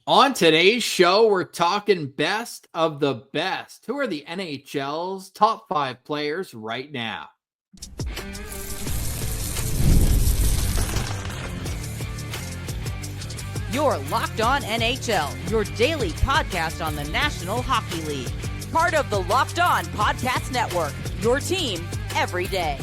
On today's show, we're talking best of the best. Who are the NHL's top 5 players right now? You're Locked On NHL, your daily podcast on the National Hockey League. Part of the Locked On Podcast Network, your team every day.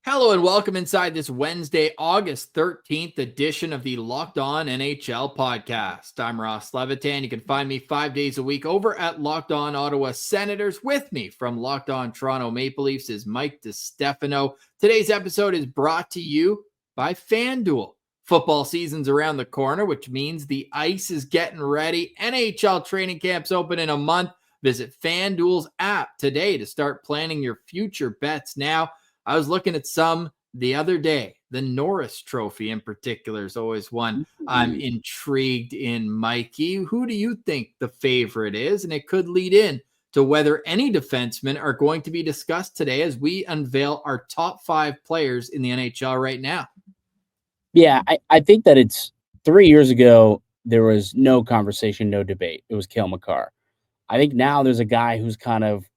Hello and welcome inside this Wednesday, August 13th edition of the Locked On NHL podcast. I'm Ross Levitan. You can find me 5 days a week over at Locked On Ottawa Senators. With me from Locked On Toronto Maple Leafs is Mike DiStefano. Today's episode is brought to you by FanDuel. Football season's around the corner, which means the ice is getting ready. NHL training camps open in a month. Visit FanDuel's app today to start planning your future bets now. I was looking at some the other day. The Norris Trophy in particular is always one I'm intrigued in, Mikey. Who do you think the favorite is? And it could lead in to whether any defensemen are going to be discussed today as we unveil our top 5 players in the NHL right now. Yeah, I think that it's 3 years ago, there was no conversation, no debate. It was Cale Makar. I think now there's a guy who's kind of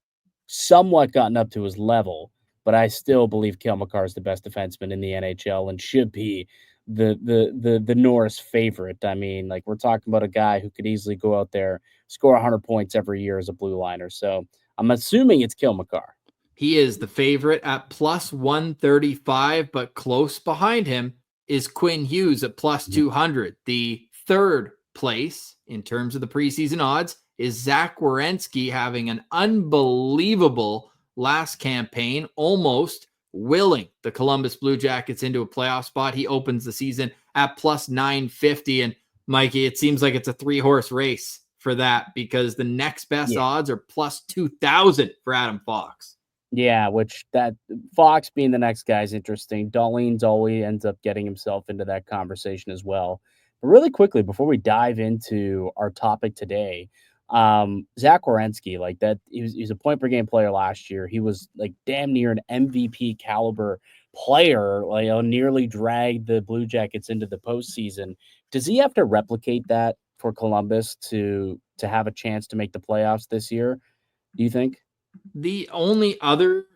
somewhat gotten up to his level, but I still believe Cale Makar is the best defenseman in the NHL and should be the Norris favorite. I mean, like, we're talking about a guy who could easily go out there, score 100 points every year as a blue liner. So I'm assuming it's Cale Makar. He is the favorite at plus 135, but close behind him is Quinn Hughes at plus 200. The third place in terms of the preseason odds is Zach Werenski, having an unbelievable last campaign, almost willing the Columbus Blue Jackets into a playoff spot. He opens the season at plus 950. And Mikey, it seems like it's a 3-horse race for that because the next best odds are plus 2,000 for Adam Fox. Yeah, which that Fox being the next guy is interesting. Dahlin's always ends up getting himself into that conversation as well. But really quickly, before we dive into our topic today, Zach Werenski, like that, he's a point per game player last year. He was like damn near an MVP caliber player, like, nearly dragged the Blue Jackets into the postseason. Does he have to replicate that for Columbus to have a chance to make the playoffs this year? Do you think? The only other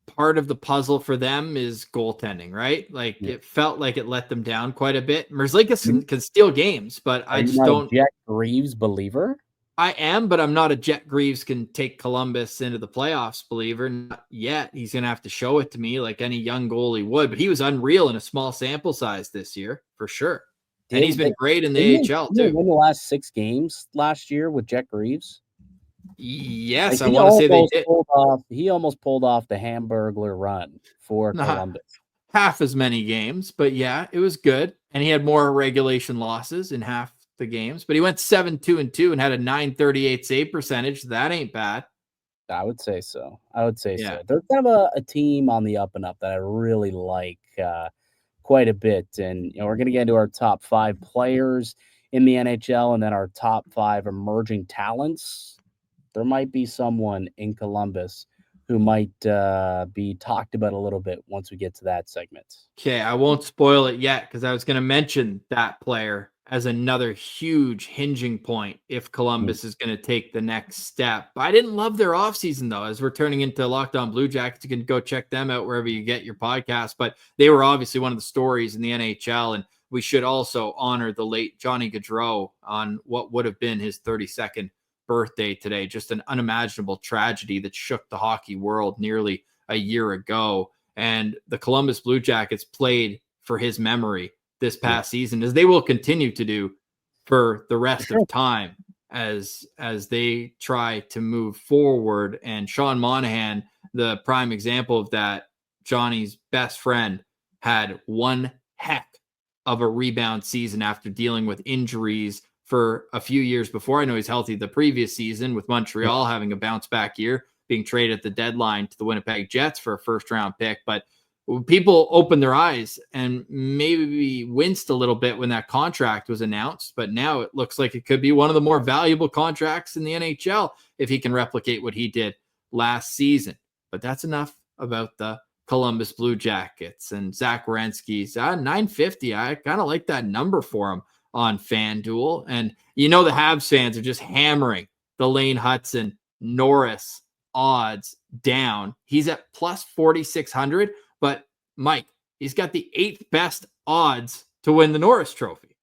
part of the puzzle for them is goaltending, right? Like it felt like it let them down quite a bit. Merzlikins can steal games, but I just don't. Jack Greaves believer. I am, but I'm not a Jet Greaves can take Columbus into the playoffs believer. Not yet. He's going to have to show it to me like any young goalie would, but he was unreal in a small sample size this year for sure. And he's been great in the AHL too. Win the last 6 games last year with Jet Greaves. Yes, like I want to say they did. He almost pulled off the Hamburglar run for Columbus. Half as many games, but yeah, it was good. And he had more regulation losses in half the games, but he went 7-2-2 and had a .938 save percentage. That ain't bad. I would say so. So. They're kind of a team on the up and up that I really like quite a bit. And we're going to get into our top 5 players in the NHL and then our top 5 emerging talents. There might be someone in Columbus who might be talked about a little bit once we get to that segment. Okay, I won't spoil it yet because I was going to mention that player as another huge hinging point if Columbus is going to take the next step. I didn't love their offseason, though. As we're turning into Locked On Blue Jackets, you can go check them out wherever you get your podcast. But they were obviously one of the stories in the NHL, and we should also honor the late Johnny Gaudreau on what would have been his 32nd birthday today. Just an unimaginable tragedy that shook the hockey world nearly a year ago. And the Columbus Blue Jackets played for his memory this past season, as they will continue to do for the rest of time as they try to move forward. And Sean Monahan, the prime example of that, Johnny's best friend, had one heck of a rebound season after dealing with injuries for a few years before. I know he's healthy the previous season with Montreal having a bounce back year, being traded at the deadline to the Winnipeg Jets for a first round pick. But people opened their eyes and maybe winced a little bit when that contract was announced. But now it looks like it could be one of the more valuable contracts in the NHL if he can replicate what he did last season. But that's enough about the Columbus Blue Jackets. And Zach Werenski's 950. I kind of like that number for him. on FanDuel. And the Habs fans are just hammering the Lane Hudson Norris odds down. He's at plus 4,600, but Mike, he's got the 8th best odds to win the Norris Trophy.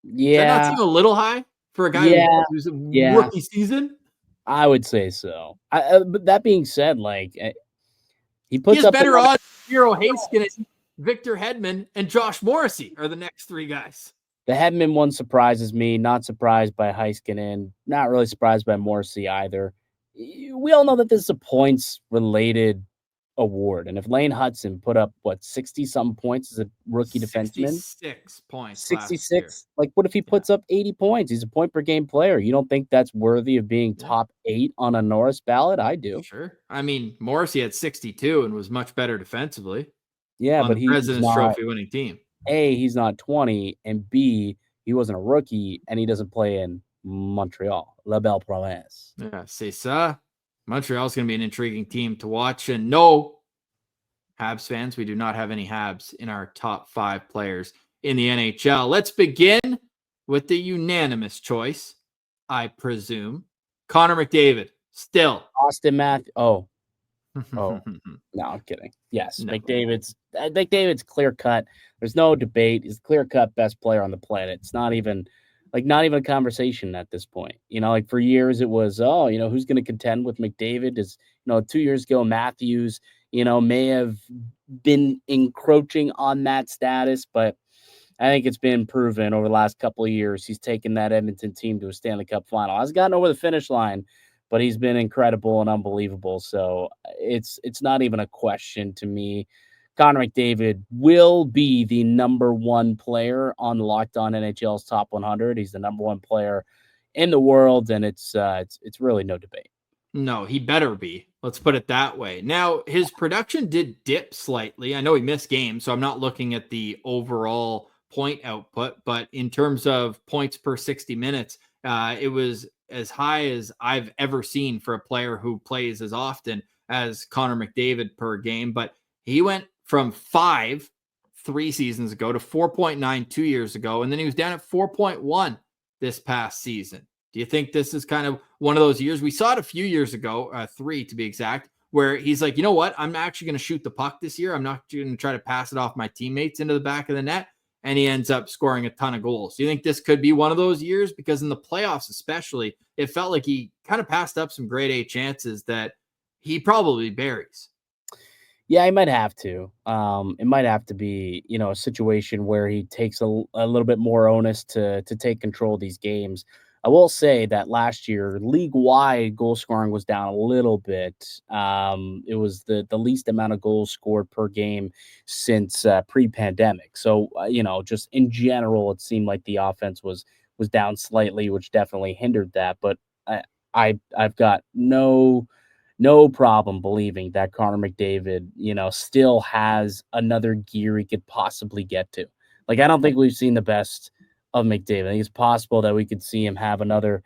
Yeah. Does that not seem a little high for a guy who's a rookie season? I would say so. But that being said, he has up better odds. Miro Heiskanen, Victor Hedman, and Josh Morrissey are the next 3 guys. The Hedman one surprises me. Not surprised by Heiskanen. Not really surprised by Morrissey either. We all know that this is a points-related award, and if Lane Hudson put up 60-something points as a rookie defenseman, 66 points, 66. What if he puts up 80 points? He's a point-per-game player. You don't think that's worthy of being top 8 on a Norris ballot? I do. Sure. I mean, Morrissey had 62 and was much better defensively. Yeah, but he's President's Trophy winning team. A, he's not 20, and B, he wasn't a rookie, and he doesn't play in Montreal. La Belle Province. Yeah, c'est ça. Montreal's going to be an intriguing team to watch. And no, Habs fans, we do not have any Habs in our top 5 players in the NHL. Let's begin with the unanimous choice, I presume. Connor McDavid, still. Austin Matthews. Oh, no, I'm kidding. Yes, no. McDavid's clear cut. There's no debate. He's clear cut best player on the planet. It's not even a conversation at this point. For years it was, who's going to contend with McDavid? 2 years ago, Matthews, may have been encroaching on that status, but I think it's been proven over the last couple of years. He's taken that Edmonton team to a Stanley Cup final. Hasn't gotten over the finish line, but he's been incredible and unbelievable. So it's not even a question to me. Connor McDavid will be the number 1 player on Locked On NHL's Top 100. He's the number 1 player in the world, and it's really no debate. No, he better be. Let's put it that way. Now, his production did dip slightly. I know he missed games, so I'm not looking at the overall point output, but in terms of points per 60 minutes, it was as high as I've ever seen for a player who plays as often as Connor McDavid per game. But he went from 5 3 seasons ago to 4.9 2 years ago, and then he was down at 4.1 this past season. Do you think this is kind of one of those years? We saw it a few years ago, 3 to be exact, where he's like, you know what? I'm actually going to shoot the puck this year. I'm not going to try to pass it off my teammates into the back of the net. And he ends up scoring a ton of goals. Do you think this could be one of those years? Because in the playoffs especially, it felt like he kind of passed up some grade A chances that he probably buries. Yeah, he might have to. It might have to be, a situation where he takes a little bit more onus to take control of these games. I will say that last year, league-wide goal scoring was down a little bit. It was the least amount of goals scored per game since pre-pandemic. So, just in general, it seemed like the offense was down slightly, which definitely hindered that. But I've got no problem believing that Connor McDavid, still has another gear he could possibly get to. I don't think we've seen the best of McDavid. I think it's possible that we could see him have another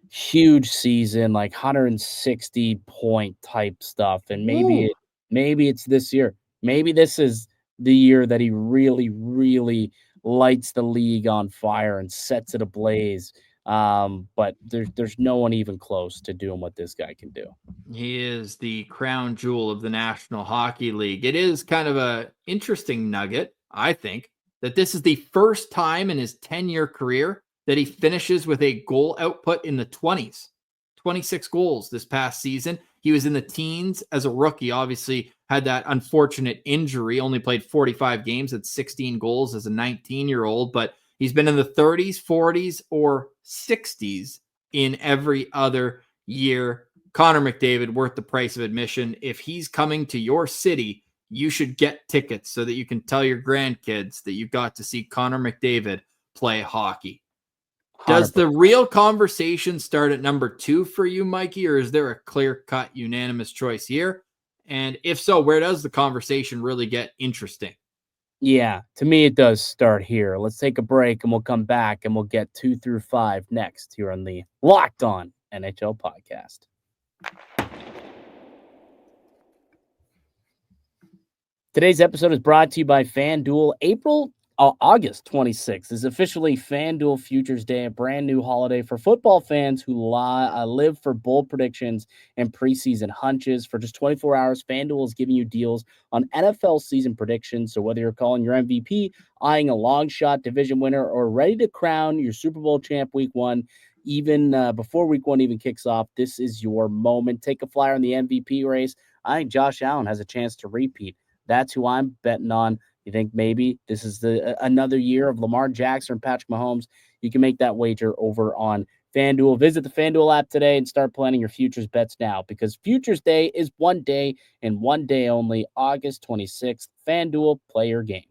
huge season, 160 point type stuff. And maybe it's this year. Maybe this is the year that he really, really lights the league on fire and sets it ablaze. But there's no one even close to doing what this guy can do. He is the crown jewel of the National Hockey League. It is kind of a interesting nugget, I think, that this is the first time in his 10-year career that he finishes with a goal output in the 20s. 26 goals this past season. He was in the teens as a rookie, obviously had that unfortunate injury, only played 45 games at 16 goals as a 19-year-old, but he's been in the 30s, 40s, or 60s in every other year. Connor McDavid, worth the price of admission. If he's coming to your city, you should get tickets so that you can tell your grandkids that you've got to see Connor McDavid play hockey. 100%. Does the real conversation start at number 2 for you, Mikey, or is there a clear-cut unanimous choice here? And if so, where does the conversation really get interesting? Yeah, to me, it does start here. Let's take a break and we'll come back and we'll get 2 through 5 next here on the Locked On NHL podcast. Today's episode is brought to you by FanDuel. April August 26th is officially FanDuel Futures Day, a brand new holiday for football fans who live for bold predictions and preseason hunches. For just 24 hours, FanDuel is giving you deals on NFL season predictions. So whether you're calling your MVP, eyeing a long shot division winner, or ready to crown your Super Bowl champ week one, even before week one even kicks off, this is your moment. Take a flyer on the MVP race. I think Josh Allen has a chance to repeat. That's who I'm betting on. You think maybe this is another year of Lamar Jackson and Patrick Mahomes? You can make that wager over on FanDuel. Visit the FanDuel app today and start planning your futures bets now, because Futures Day is one day and one day only, August 26th. FanDuel, play your game.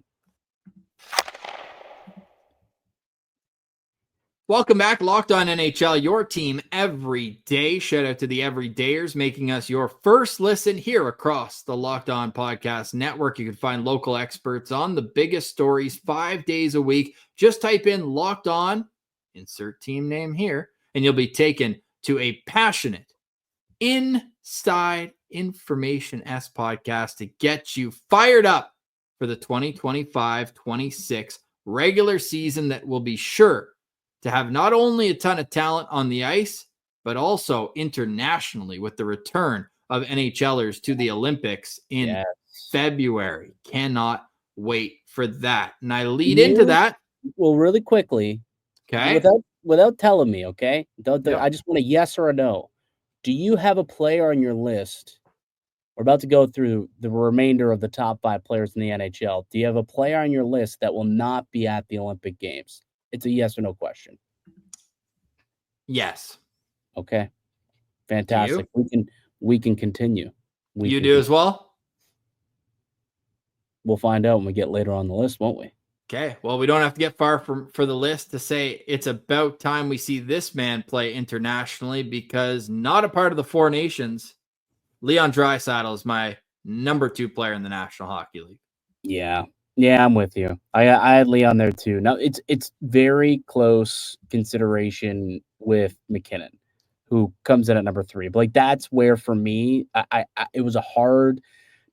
Welcome back, Locked On NHL, your team every day. Shout out to the everydayers making us your first listen here across the Locked On Podcast Network. You can find local experts on the biggest stories 5 days a week. Just type in Locked On, insert team name here, and you'll be taken to a passionate, inside information-esque podcast to get you fired up for the 2025-26 regular season that will be sure to have not only a ton of talent on the ice, but also internationally with the return of NHLers to the Olympics in February. Cannot wait for that. And I lead into that. Well, really quickly, okay, without telling me, okay? I just want a yes or a no. Do you have a player on your list? We're about to go through the remainder of the top 5 players in the NHL. Do you have a player on your list that will not be at the Olympic Games? It's a yes or no question. Yes. Okay. Fantastic. We can continue. You do as well? We'll find out when we get later on the list, won't we? Okay. Well, we don't have to get far for the list to say it's about time we see this man play internationally, because not a part of the Four Nations, Leon Draisaitl is my number 2 player in the National Hockey League. Yeah, I'm with you. I had Leon there too. Now it's very close consideration with MacKinnon, who comes in at number 3. But like, that's where for me, I it was a hard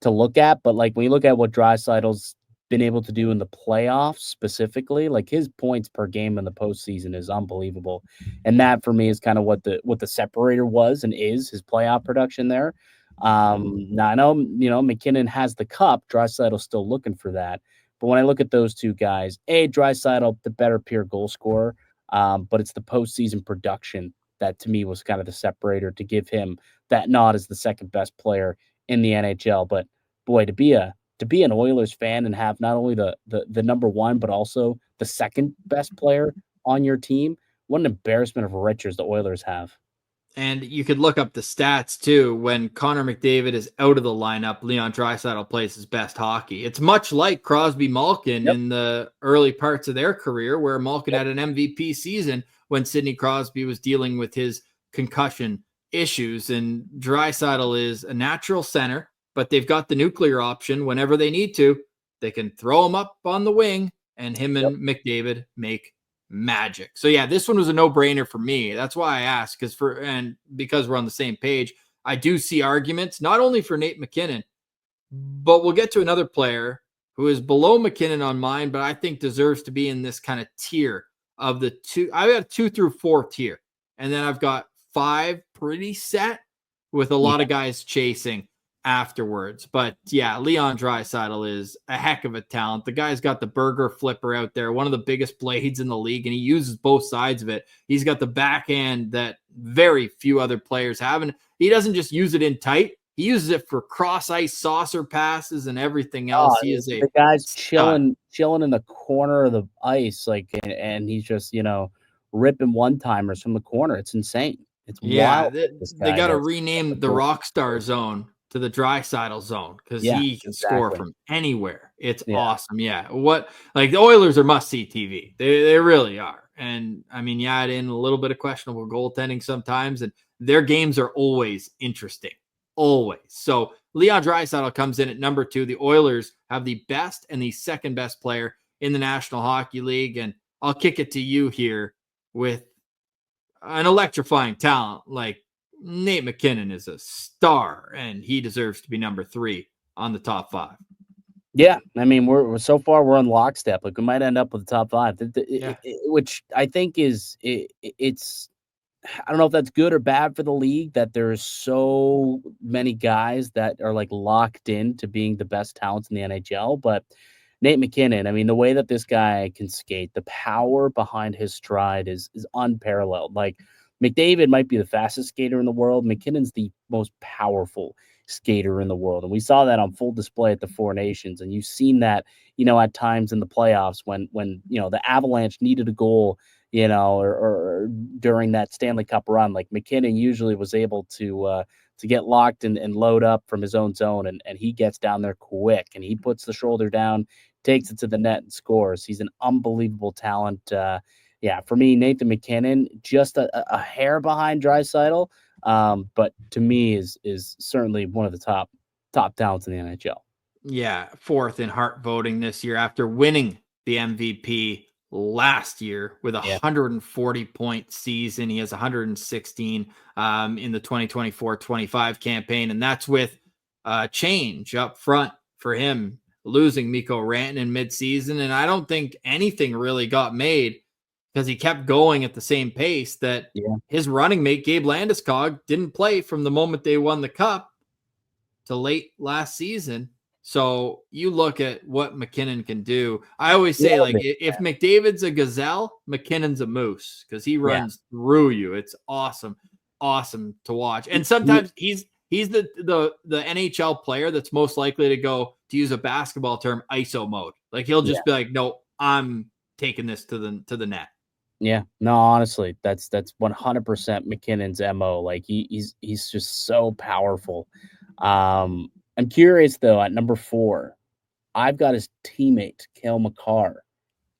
to look at. But like, when you look at what Draisaitl's been able to do in the playoffs specifically, like his points per game in the postseason is unbelievable. And that for me is kind of what the separator was and is his playoff production there. Now I know, MacKinnon has the cup. Draisaitl's still looking for that. But when I look at those two guys, Draisaitl, the better pure goal scorer, but it's the postseason production that to me was kind of the separator to give him that nod as the second best player in the NHL. But boy, to be an Oilers fan and have not only the number 1, but also the second best player on your team, what an embarrassment of riches the Oilers have. And you could look up the stats too. When Connor McDavid is out of the lineup, Leon Draisaitl plays his best hockey. It's much like Crosby Malkin in the early parts of their career, where Malkin had an MVP season when Sidney Crosby was dealing with his concussion issues. And Draisaitl is a natural center, but they've got the nuclear option whenever they need to. They can throw him up on the wing, and him and McDavid make magic. So yeah, this one was a no-brainer for me. That's why I asked, because we're on the same page. I do see arguments not only for Nate MacKinnon, but we'll get to another player who is below MacKinnon on mine, but I think deserves to be in this kind of tier of the 2. I've got 2 through 4 tier, and then I've got 5 pretty set with a lot of guys chasing afterwards. But yeah, Leon Draisaitl is a heck of a talent. The guy's got the burger flipper out there, one of the biggest blades in the league, and he uses both sides of it. He's got the backhand that very few other players have, and he doesn't just use it in tight. He uses it for cross ice saucer passes and everything else. He is the guy's chilling in the corner of the ice, like, and he's just ripping one-timers from the corner. It's insane. It's wild. They got to rename the Rockstar Zone to the Draisaitl zone, because he can score from anywhere. It's awesome. Yeah. The Oilers are must-see TV. They really are. And I mean, you add in a little bit of questionable goaltending sometimes, and their games are always interesting. Always. So Leon Draisaitl comes in at number 2. The Oilers have the best and the second best player in the National Hockey League. And I'll kick it to you here with an electrifying talent like Nate MacKinnon is a star, and he deserves to be number 3 on the top 5. Yeah, I mean, we're so far we're on lockstep. Like we might end up with the top 5, Yeah. which I think it's I don't know if that's good or bad for the league that there's so many guys that are like locked in to being the best talents in the NHL. But Nate MacKinnon, I mean, the way that this guy can skate, the power behind his stride is unparalleled. Like McDavid might be the fastest skater in the world. McKinnon's the most powerful skater in the world. And we saw that on full display at the Four Nations. And you've seen that, at times in the playoffs when the Avalanche needed a goal, or during that Stanley Cup run, like MacKinnon usually was able to get locked and load up from his own zone. And he gets down there quick and he puts the shoulder down, takes it to the net and scores. He's an unbelievable talent. For me, Nathan MacKinnon, just a hair behind Draisaitl. But to me is certainly one of the top talents in the NHL. Yeah, 4th in Hart voting this year after winning the MVP last year with a 140-point season. He has 116 in the 2024-25 campaign, and that's with change up front for him, losing Mikko Rantanen in midseason. And I don't think anything really got made because he kept going at the same pace that his running mate, Gabe Landeskog, didn't play from the moment they won the Cup to late last season. So you look at what MacKinnon can do. I always say, if McDavid's a gazelle, MacKinnon's a moose because he runs through you. It's awesome to watch. And sometimes he's the NHL player that's most likely to go, to use a basketball term, ISO mode. Like he'll just be like, no, I'm taking this to the net. Yeah, no, honestly, that's 100% MacKinnon's MO. Like he's just so powerful. I'm curious though, at number 4, I've got his teammate, Cale Makar,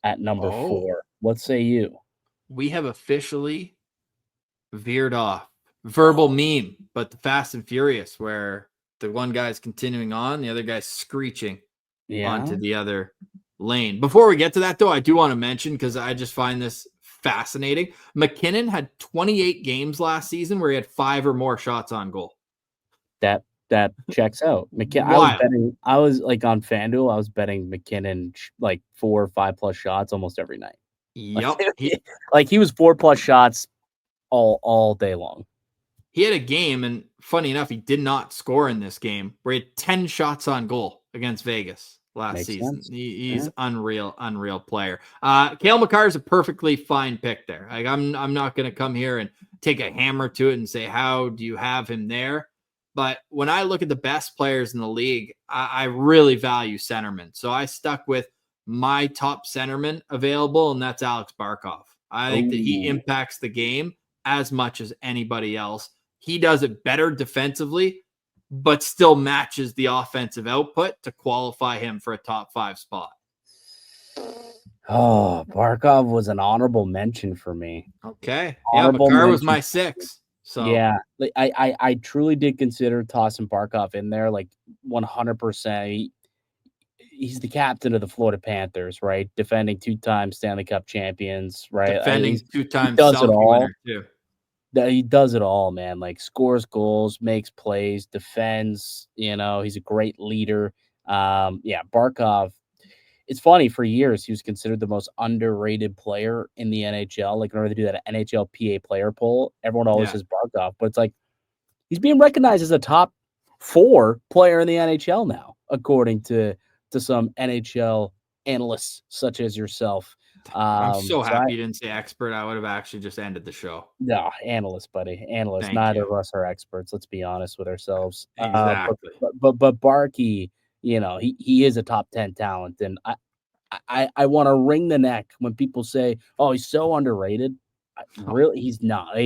at number 4. What say you? We have officially veered off. Verbal meme, but the Fast and Furious, where the one guy's continuing on, the other guy's screeching onto the other lane. Before we get to that, though, I do want to mention, because I just find this fascinating, MacKinnon had 28 games last season where he had 5 or more shots on goal. That checks out. I was like on FanDuel, I was betting MacKinnon like 4 or 5 plus shots almost every night. Yep. He was 4 plus shots all day long. He had a game, and funny enough, he did not score in this game, where he had 10 shots on goal against Vegas last season. He's unreal player. Cale Makar is a perfectly fine pick there. Like I'm not going to come here and take a hammer to it and say, how do you have him there? But when I look at the best players in the league, I really value centermen. So I stuck with my top centerman available, and that's Alex Barkov. I think that he impacts the game as much as anybody else. He does it better defensively, but still matches the offensive output to qualify him for a top 5 spot. Oh, Barkov was an honorable mention for me. Okay. Makar was my 6. So yeah, like I truly did consider tossing Barkov in there, like 100%. He's the captain of the Florida Panthers, right? Defending 2-time Stanley Cup champions, right? Defending 2-time Selke winner too. He does it all, man. Like scores goals, makes plays, defends. He's a great leader. Barkov. It's funny, for years he was considered the most underrated player in the NHL. Like in order to do that NHL PA player poll, everyone always says Barkov, but it's like he's being recognized as a top 4 player in the NHL now, according to some NHL analysts such as yourself. I'm so happy you didn't say expert. I would have actually just ended the show. No, analyst, buddy. Analyst. Neither of us are experts. Let's be honest with ourselves. Exactly. But Barkey, he is a top 10 talent, and I want to wring the neck when people say, "Oh, he's so underrated." Really, he's not.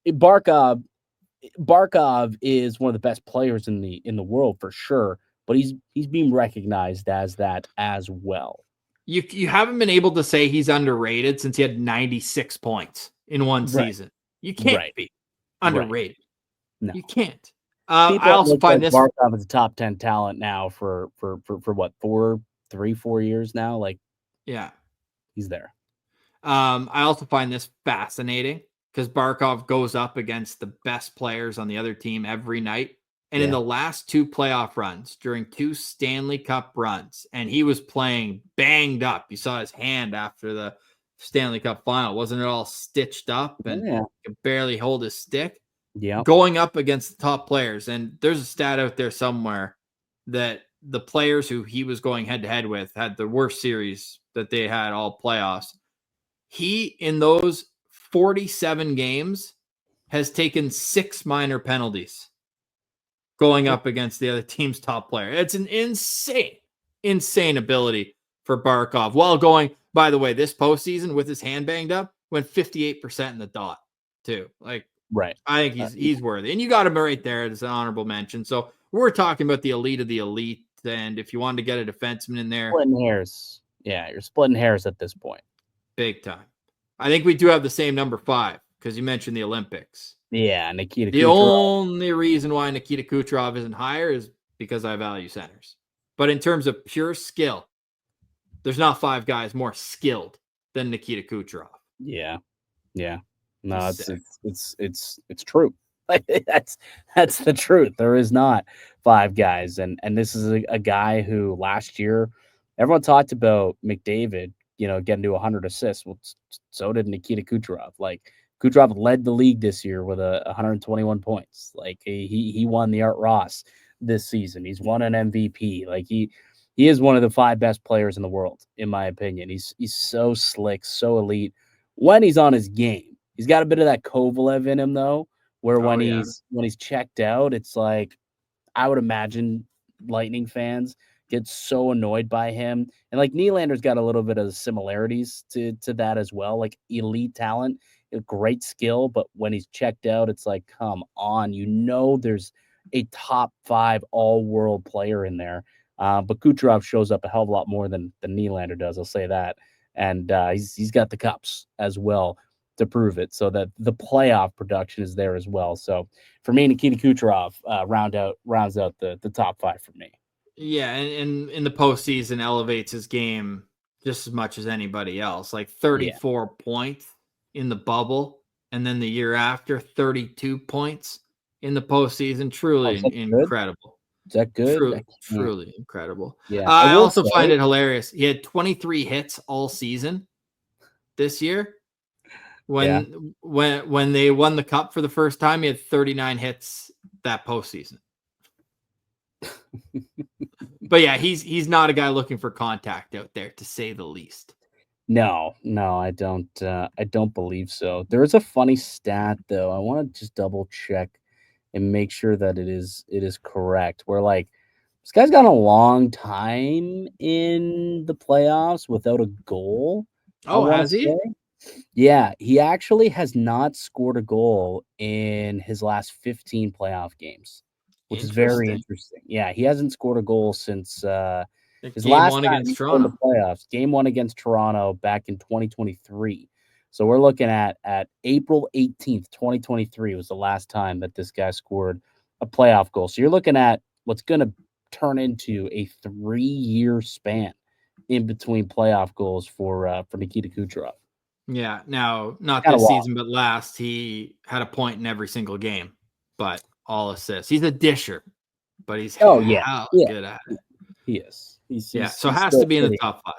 Barkov is one of the best players in the world for sure, but he's being recognized as that as well. You haven't been able to say he's underrated since he had 96 points in one season. You can't be underrated. No. You can't. I also find this Barkov is a top 10 talent now for what, 4 years now. Like, yeah, he's there. I also find this fascinating because Barkov goes up against the best players on the other team every night, And in the last 2 playoff runs, during 2 Stanley Cup runs, and he was playing banged up. You saw his hand after the Stanley Cup final. Wasn't it all stitched up and could barely hold his stick? Yeah. Going up against the top players. And there's a stat out there somewhere that the players who he was going head-to-head with had the worst series that they had all playoffs. He, in those 47 games, has taken 6 minor penalties going up against the other team's top player. It's an insane ability for Barkov. While going, by the way, this postseason with his hand banged up, went 58% in the dot too. Like, right. I think he's worthy. And you got him right there as an honorable mention. So we're talking about the elite of the elite. And if you wanted to get a defenseman in there, splitting hairs. Yeah, you're splitting hairs at this point. Big time. I think we do have the same number 5 because you mentioned the Olympics. Yeah, Nikita The Kucherov. only reason why Nikita Kucherov isn't higher is because I value centers. But in terms of pure skill, there's not 5 guys more skilled than Nikita Kucherov. Yeah. No, it's true. That's the truth. There is not 5 guys, and this is a guy who last year everyone talked about McDavid, getting to 100 assists. Well, so did Nikita Kucherov. Like, Kucherov led the league this year with 121 points. Like, he won the Art Ross this season. He's won an MVP. Like, he is one of the 5 best players in the world, in my opinion. He's so slick, so elite when he's on his game. He's got a bit of that Kovalev in him though, where when he's checked out, it's like, I would imagine Lightning fans get so annoyed by him. And like, Nylander's got a little bit of similarities to that as well. Like, elite talent, a great skill, but when he's checked out, it's like, come on, there's a top 5 all-world player in there. But Kucherov shows up a hell of a lot more than Nylander does, I'll say that. And he's got the cups as well to prove it, so that the playoff production is there as well. So for me, Nikita Kucherov rounds out the top 5 for me. Yeah, and in the postseason elevates his game just as much as anybody else. Like 34 points in the bubble, and then the year after 32 points in the postseason. Truly incredible. Is that good? Truly incredible. Yeah, I also find it hilarious. He had 23 hits all season this year. When they won the cup for the first time, he had 39 hits that postseason. But yeah, he's not a guy looking for contact out there, to say the least. No, I don't believe so. There is a funny stat though. I want to just double check and make sure that it is correct. Where, like, this guy's got a long time in the playoffs without a goal. Oh, has he? Yeah, he actually has not scored a goal in his last 15 playoff games, which is very interesting. Yeah, he hasn't scored a goal since his last time against Toronto. In the playoffs. Game 1 against Toronto back in 2023. So we're looking at April 18th, 2023 was the last time that this guy scored a playoff goal. So you're looking at what's going to turn into a 3-year span in between playoff goals for Nikita Kucherov. Yeah, now not this season, but last, he had a point in every single game, but all assists. He's a disher, but he's good at it. He is. So has to be in the top 5.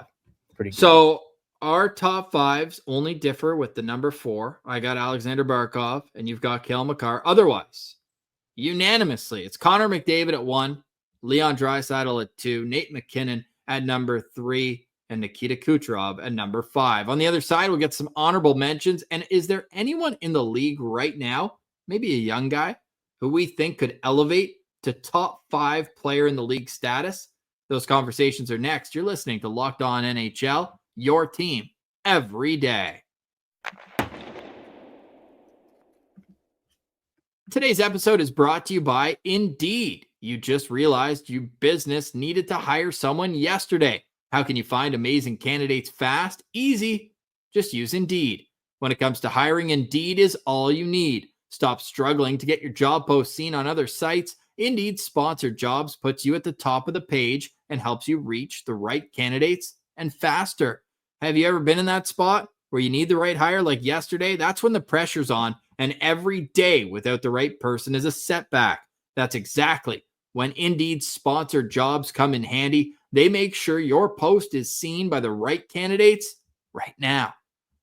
Pretty good. So our top 5s only differ with the number 4. I got Alexander Barkov, and you've got Cale Makar. Otherwise, unanimously, it's Connor McDavid at 1, Leon Draisaitl at 2, Nate MacKinnon at number 3, and Nikita Kucherov at number 5. On the other side, we'll get some honorable mentions. And is there anyone in the league right now, maybe a young guy, who we think could elevate to top 5 player in the league status? Those conversations are next. You're listening to Locked On NHL, your team every day. Today's episode is brought to you by Indeed. You just realized your business needed to hire someone yesterday. How can you find amazing candidates fast? Easy. Just use Indeed. When it comes to hiring, Indeed is all you need. Stop struggling to get your job post seen on other sites. Indeed sponsored jobs puts you at the top of the page and helps you reach the right candidates and faster. Have you ever been in that spot where you need the right hire like yesterday? That's when the pressure's on, and every day without the right person is a setback. That's exactly when Indeed's sponsored jobs come in handy. They make sure your post is seen by the right candidates right now.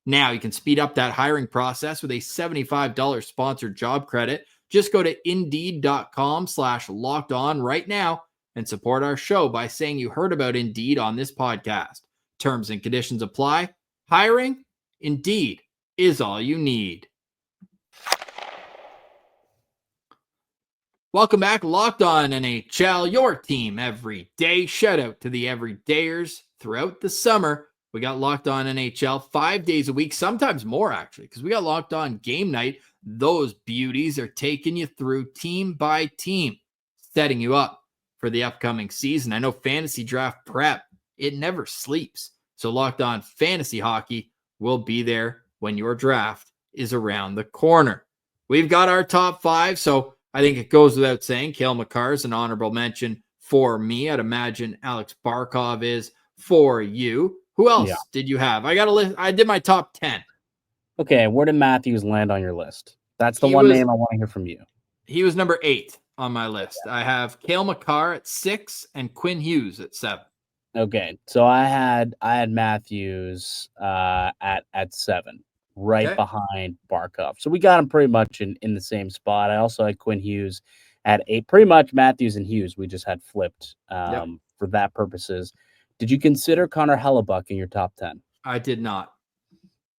Now you can speed up that hiring process with a $75 sponsored job credit. Just go to Indeed.com/lockedon right now and support our show by saying you heard about Indeed on this podcast. Terms and conditions apply. Hiring? Indeed is all you need. Welcome back, Locked On NHL, your team every day. Shout out to the everydayers throughout the summer. We got Locked On NHL 5 days a week, sometimes more actually, because we got Locked On Game Night. Those beauties are taking you through team by team, setting you up for the upcoming season. I know fantasy draft prep, it never sleeps. So Locked On Fantasy Hockey will be there when your draft is around the corner. We've got our top 5, so I think it goes without saying, Cale Makar is an honorable mention for me. I'd imagine Alex Barkov is for you. Who else did you have? I got a list. I did my top 10. Okay, where did Matthews land on your list? That's the name I want to hear from you. He was number 8 on my list. Yeah. I have Cale Makar at 6 and Quinn Hughes at 7. Okay, so I had Matthews at 7. Right behind Barkov. So we got him pretty much in the same spot. I also had Quinn Hughes at 8. Pretty much Matthews and Hughes we just had flipped for that purposes. Did you consider Connor Hellebuyck in your top 10? I did not.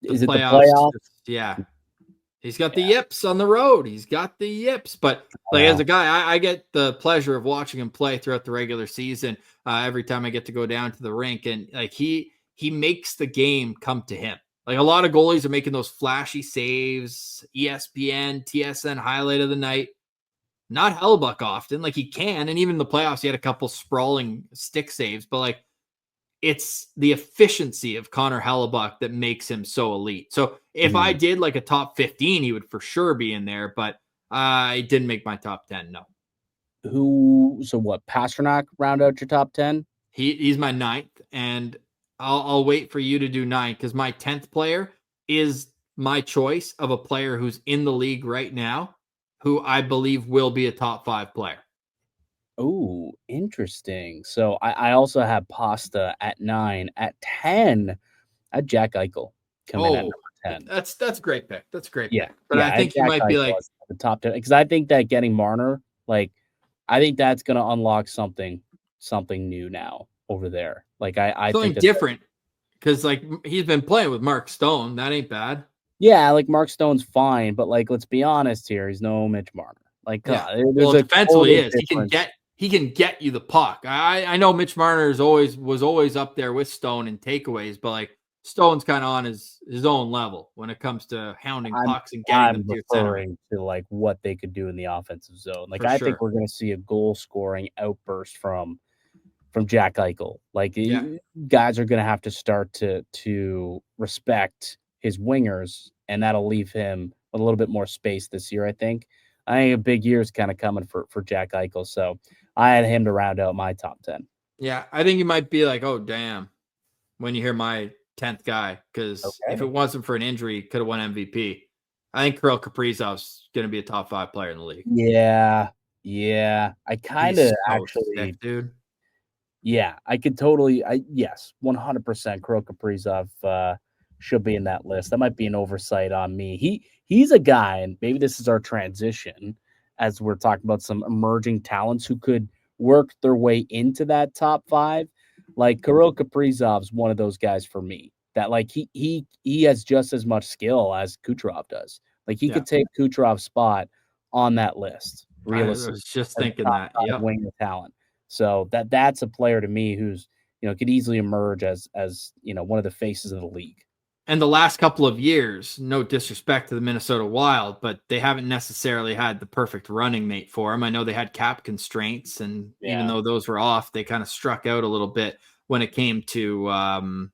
Is it the playoffs? Yeah. He's got the yips on the road. He's got the yips. But as a guy, I get the pleasure of watching him play throughout the regular season every time I get to go down to the rink. And he makes the game come to him. Like a lot of goalies are making those flashy saves, ESPN, TSN highlight of the night. Not Hellebuyck often. Like he can, and even in the playoffs, he had a couple sprawling stick saves. But it's the efficiency of Connor Hellebuyck that makes him so elite. So if I did like a top 15, he would for sure be in there. But I didn't make my top 10. No. So what? Pastrnak round out your top 10? He's my 9th, and I'll wait for you to do 9 because my 10th player is my choice of a player who's in the league right now, who I believe will be a top 5 player. Oh, interesting. So I also have Pasta at 9. At 10, I had Jack Eichel come in at number 10. That's a great pick. That's a great pick. But I think you might be like the top 10 because I think that getting Marner, I think that's going to unlock something new now over there. I think different because he's been playing with Mark Stone. That ain't bad. Yeah, Mark Stone's fine, but let's be honest here. He's no Mitch Marner. Defensively is. He can get you the puck. I know Mitch Marner was always up there with Stone in takeaways, but Stone's kind of on his own level when it comes to hounding pucks and getting them to your center. To what they could do in the offensive zone. I think we're going to see a goal scoring outburst from Jack Eichel. Guys are going to have to start to respect his wingers, and that'll leave him a little bit more space this year, I think. I think a big year is kind of coming for Jack Eichel, so I had him to round out my top 10. Yeah, I think you might be like, oh, damn, when you hear my 10th guy, because if it wasn't for an injury, he could have won MVP. I think Kirill Kaprizov's going to be a top 5 player in the league. Yeah. I kind of sick, dude. Yeah, I could totally. Yes, 100%. Kirill Kaprizov should be in that list. That might be an oversight on me. He's a guy, and maybe this is our transition as we're talking about some emerging talents who could work their way into that top 5. Kirill Kaprizov's one of those guys for me that he has just as much skill as Kucherov does. He could take Kucherov's spot on that list. Realistically, I was just thinking that. Yeah, wing of talent. So that's a player to me who's could easily emerge as one of the faces of the league. And the last couple of years, no disrespect to the Minnesota Wild, but they haven't necessarily had the perfect running mate for him. I know they had cap constraints, and even though those were off, they kind of struck out a little bit when it came to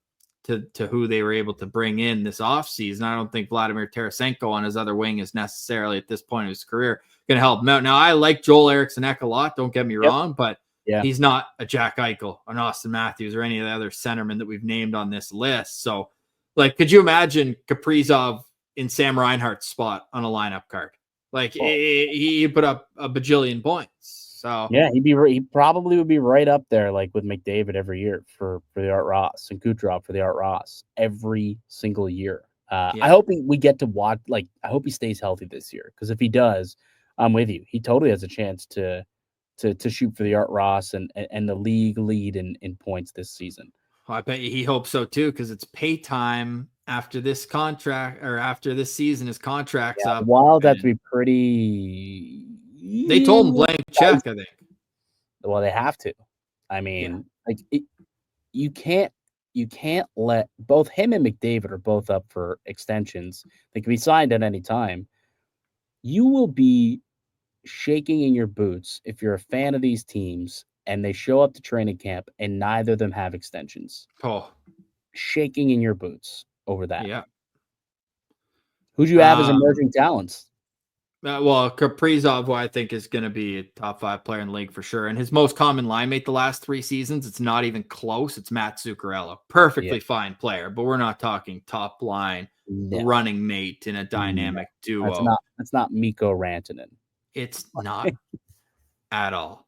who they were able to bring in this offseason. I don't think Vladimir Tarasenko on his other wing is necessarily at this point of his career going to help him out. Now, I like Joel Eriksson-Ek a lot, don't get me wrong, but he's not a Jack Eichel, an Austin Matthews, or any of the other centermen that we've named on this list. So, could you imagine Kaprizov in Sam Reinhart's spot on a lineup card? Like he put up a bajillion points. So yeah, he probably would be right up there, like with McDavid every year for the Art Ross and Kucherov for the Art Ross every single year. I hope we get to watch. Like, I hope he stays healthy this year, because if he does, I'm with you. He totally has a chance to shoot for the Art Ross and the league lead in points this season. Well, I bet he hopes so too, because it's pay time after this contract, or after this season. His contract's up. Wild have to be pretty. They told him blank check, I think. Well, they have to. I mean, you can't let both him and McDavid are both up for extensions. They can be signed at any time. You will be shaking in your boots if you're a fan of these teams and they show up to training camp and neither of them have extensions. Oh, shaking in your boots over that. Yeah. Who do you have as emerging talents? Well, Kaprizov, who I think is going to be a top 5 player in the league for sure. And his most common line mate the last 3 seasons, it's not even close. It's Matt Zuccarello. Perfectly fine player, but we're not talking top line running mate in a dynamic duo. That's not Mikko Rantanen. It's not at all.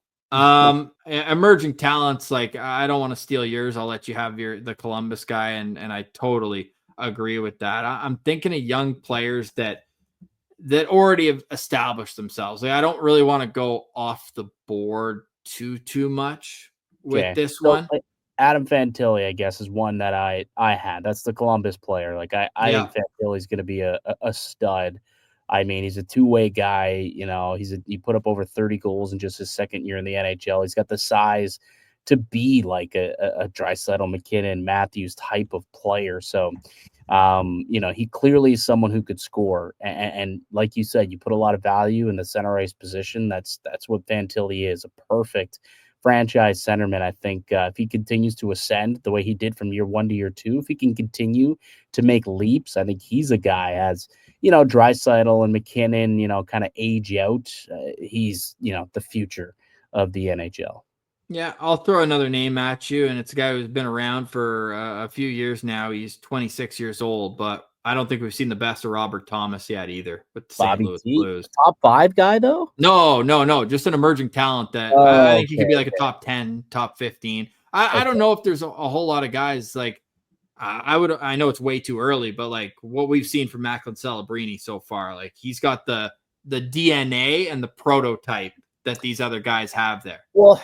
Emerging talents, like, I don't want to steal yours. I'll let you have the Columbus guy, and I totally agree with that. I'm thinking of young players that already have established themselves. Like, I don't really want to go off the board too much with this one. Adam Fantilli, I guess, is one that I had. That's the Columbus player. Like, I think Fantilli's going to be a stud. I mean, he's a two-way guy. You know, he put up over 30 goals in just his second year in the NHL. He's got the size to be like a Draisaitl, MacKinnon, Matthews type of player. So, he clearly is someone who could score. And like you said, you put a lot of value in the center ice position. That's what Fantilli is, a perfect franchise centerman. I think if he continues to ascend the way he did from year 1 to year 2, if he can continue to make leaps, I think he's a guy as, Draisaitl and MacKinnon, kind of age out. He's, the future of the NHL. Yeah, I'll throw another name at you, and it's a guy who's been around for a few years now. He's 26 years old, but I don't think we've seen the best of Robert Thomas yet either with the St. Louis Blues. Top 5 guy, though? No, just an emerging talent that I think he could be like a top 10, top 15. I don't know if there's a whole lot of guys like I know it's way too early, but like what we've seen from Macklin Celebrini so far, like he's got the DNA and the prototype that these other guys have there. Well,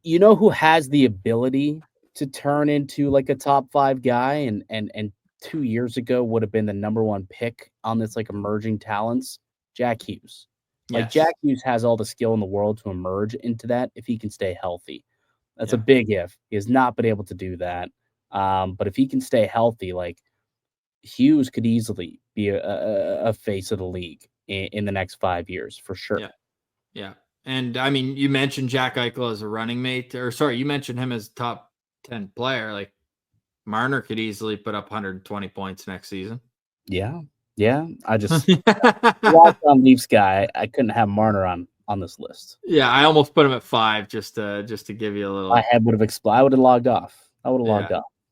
you know who has the ability to turn into like a top 5 guy and 2 years ago would have been the number 1 pick on this like emerging talents? Jack Hughes. Like, Jack Hughes has all the skill in the world to emerge into that if he can stay healthy. That's a big if. He has not been able to do that. But if he can stay healthy, like, Hughes could easily be a face of the league in the next 5 years for sure. Yeah. And I mean, you mentioned Jack Eichel as a running mate, you mentioned him as a top 10 player. Like, Marner could easily put up 120 points next season. Yeah. I just walked on Leafs guy. I couldn't have Marner on this list. Yeah, I almost put him at 5 just to give you a little. My head would have exploded. I would have logged off.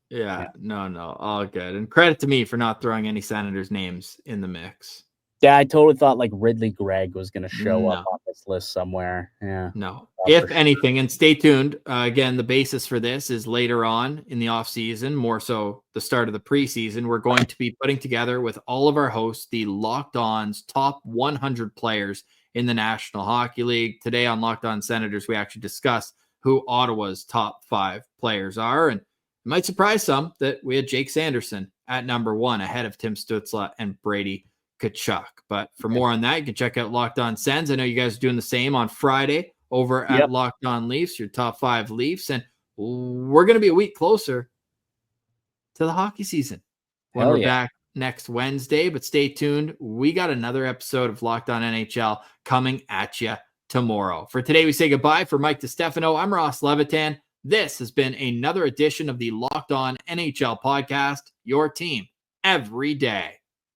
Yeah, no, all good. And credit to me for not throwing any Senators' names in the mix. Yeah, I totally thought like Ridley Gregg was going to show up on this list somewhere. Yeah. No, if anything, and stay tuned. Again, the basis for this is later on in the offseason, more so the start of the preseason. We're going to be putting together with all of our hosts the Locked On's top 100 players in the National Hockey League. Today on Locked On Senators, we actually discussed who Ottawa's top 5 players are. And it might surprise some that we had Jake Sanderson at number 1 ahead of Tim Stützle and Brady Tkachuk. But for more on that, you can check out Locked On Sens. I know you guys are doing the same on Friday over at Locked On Leafs, your top 5 Leafs. And we're going to be a week closer to the hockey season when we're back next Wednesday. But stay tuned. We got another episode of Locked On NHL coming at you tomorrow. For today, we say goodbye. For Mike DiStefano, I'm Ross Levitan. This has been another edition of the Locked On NHL podcast, your team every day.